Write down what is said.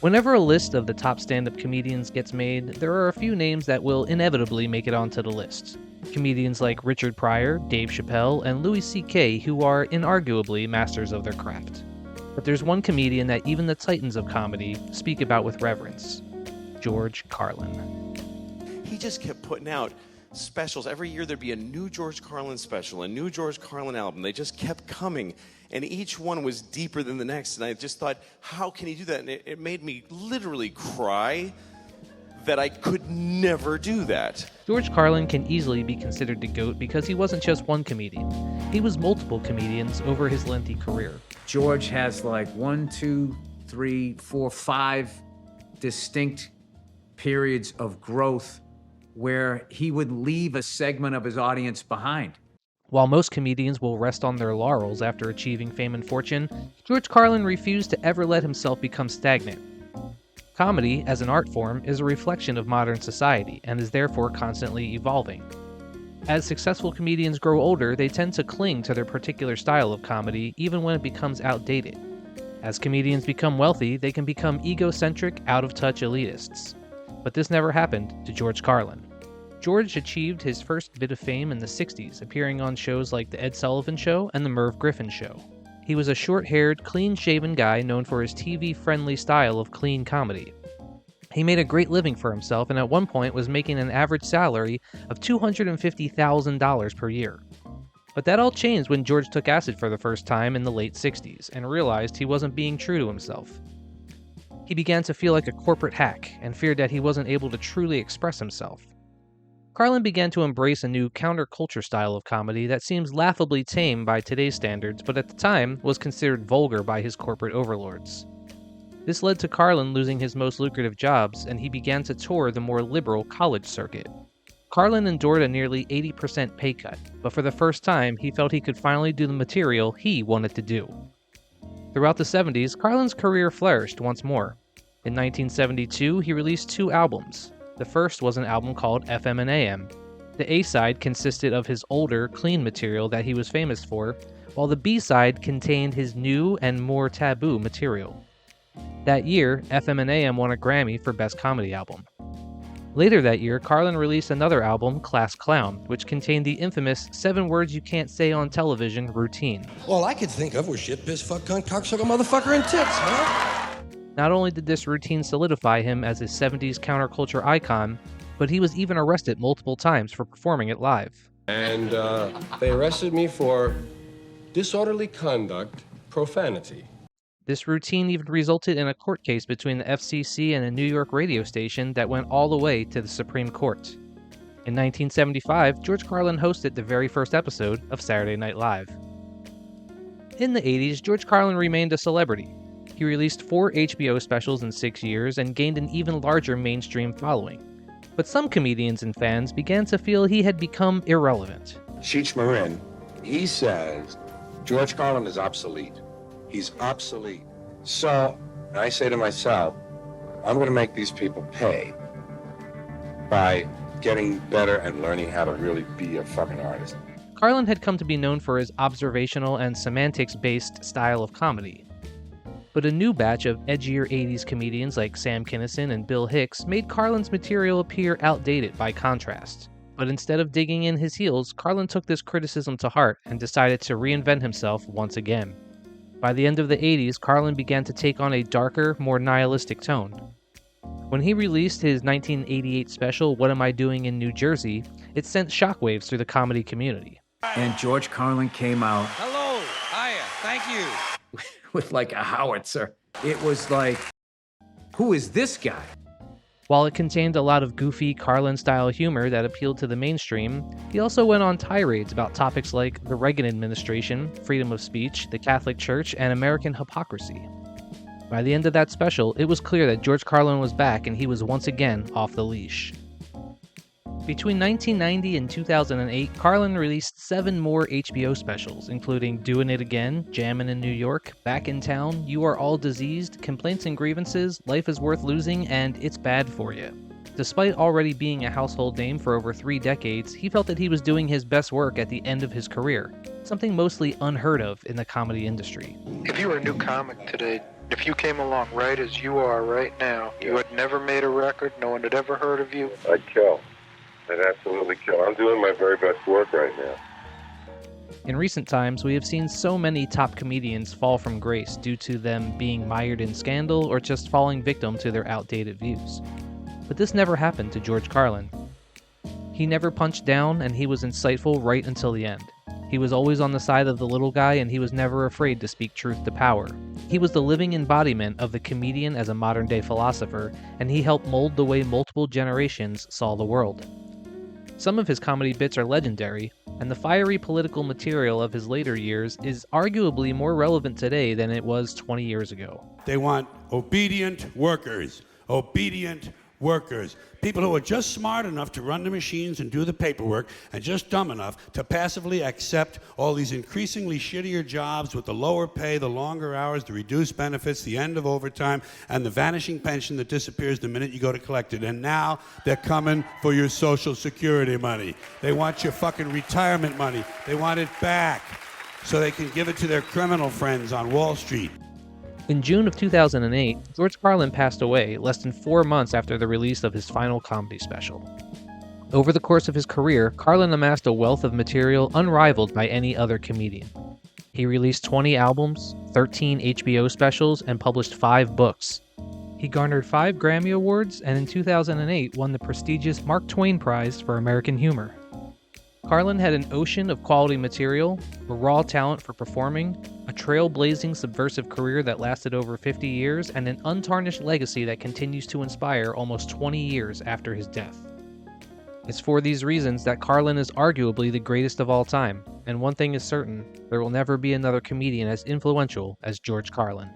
Whenever a list of the top stand-up comedians gets made, there are a few names that will inevitably make it onto the list. Comedians like Richard Pryor, Dave Chappelle, and Louis C.K. who are inarguably masters of their craft. But there's one comedian that even the titans of comedy speak about with reverence: George Carlin. He just kept putting out specials. Every year there'd be a new George Carlin special, a new George Carlin album. They just kept coming, and each one was deeper than the next. And I just thought, how can he do that? And it made me literally cry that I could never do that. George Carlin can easily be considered the GOAT because he wasn't just one comedian. He was multiple comedians over his lengthy career. George has like 1, 2, 3, 4, 5 distinct periods of growth where he would leave a segment of his audience behind. While most comedians will rest on their laurels after achieving fame and fortune, George Carlin refused to ever let himself become stagnant. Comedy, as an art form, is a reflection of modern society and is therefore constantly evolving. As successful comedians grow older, they tend to cling to their particular style of comedy even when it becomes outdated. As comedians become wealthy, they can become egocentric, out-of-touch elitists. But this never happened to George Carlin. George achieved his first bit of fame in the 60s, appearing on shows like The Ed Sullivan Show and The Merv Griffin Show. He was a short-haired, clean-shaven guy known for his TV-friendly style of clean comedy. He made a great living for himself and at one point was making an average salary of $250,000 per year. But that all changed when George took acid for the first time in the late 60s and realized he wasn't being true to himself. He began to feel like a corporate hack and feared that he wasn't able to truly express himself. Carlin began to embrace a new counterculture style of comedy that seems laughably tame by today's standards, but at the time was considered vulgar by his corporate overlords. This led to Carlin losing his most lucrative jobs, and he began to tour the more liberal college circuit. Carlin endured a nearly 80% pay cut, but for the first time, he felt he could finally do the material he wanted to do. Throughout the 70s, Carlin's career flourished once more. In 1972, he released 2 albums. The first was an album called FM and AM. The A-side consisted of his older, clean material that he was famous for, while the B-side contained his new and more taboo material. That year, FM and AM won a Grammy for Best Comedy Album. Later that year, Carlin released another album, Class Clown, which contained the infamous 7 words you can't say on television routine. All I could think of was shit, piss, fuck, cunt, cocksucker, motherfucker, and tits, huh? Not only did this routine solidify him as a 70s counterculture icon, but he was even arrested multiple times for performing it live. And they arrested me for disorderly conduct, profanity. This routine even resulted in a court case between the FCC and a New York radio station that went all the way to the Supreme Court. In 1975, George Carlin hosted the very first episode of Saturday Night Live. In the 80s, George Carlin remained a celebrity. He released 4 HBO specials in 6 years and gained an even larger mainstream following. But some comedians and fans began to feel he had become irrelevant. Cheech Marin, he says George Carlin is obsolete. He's obsolete. So I say to myself, I'm going to make these people pay by getting better and learning how to really be a fucking artist. Carlin had come to be known for his observational and semantics-based style of comedy. But a new batch of edgier 80s comedians like Sam Kinison and Bill Hicks made Carlin's material appear outdated by contrast. But instead of digging in his heels, Carlin took this criticism to heart and decided to reinvent himself once again. By the end of the 80s, Carlin began to take on a darker, more nihilistic tone. When he released his 1988 special, What Am I Doing in New Jersey?, it sent shockwaves through the comedy community. And George Carlin came out Hello, hiya, thank you. with like a howitzer. It was like, who is this guy? While it contained a lot of goofy Carlin-style humor that appealed to the mainstream, he also went on tirades about topics like the Reagan administration, freedom of speech, the Catholic Church, and American hypocrisy. By the end of that special, it was clear that George Carlin was back and he was once again off the leash. Between 1990 and 2008, Carlin released 7 more HBO specials, including Doin' It Again, Jammin' in New York, Back in Town, You Are All Diseased, Complaints and Grievances, Life is Worth Losing, and It's Bad for You. Despite already being a household name for over 3 decades, he felt that he was doing his best work at the end of his career, something mostly unheard of in the comedy industry. If you were a new comic today, If you came along right as you are right now, you had never made a record, no one had ever heard of you. I'd kill. I'd absolutely kill. I'm doing my very best work right now. In recent times, we have seen so many top comedians fall from grace due to them being mired in scandal or just falling victim to their outdated views. But this never happened to George Carlin. He never punched down, and he was insightful right until the end. He was always on the side of the little guy, and he was never afraid to speak truth to power. He was the living embodiment of the comedian as a modern-day philosopher, and he helped mold the way multiple generations saw the world. Some of his comedy bits are legendary, and the fiery political material of his later years is arguably more relevant today than it was 20 years ago. They want obedient workers. Obedient workers. People who are just smart enough to run the machines and do the paperwork, and just dumb enough to passively accept all these increasingly shittier jobs with the lower pay, the longer hours, the reduced benefits, the end of overtime, and the vanishing pension that disappears the minute you go to collect it. And now they're coming for your Social Security money. They want your fucking retirement money. They want it back so they can give it to their criminal friends on Wall Street. In June of 2008, George Carlin passed away less than 4 months after the release of his final comedy special. Over the course of his career, Carlin amassed a wealth of material unrivaled by any other comedian. He released 20 albums, 13 HBO specials, and published 5 books. He garnered 5 Grammy Awards, and in 2008 won the prestigious Mark Twain Prize for American Humor. Carlin had an ocean of quality material, a raw talent for performing, a trailblazing subversive career that lasted over 50 years, and an untarnished legacy that continues to inspire almost 20 years after his death. It's for these reasons that Carlin is arguably the greatest of all time, and one thing is certain, there will never be another comedian as influential as George Carlin.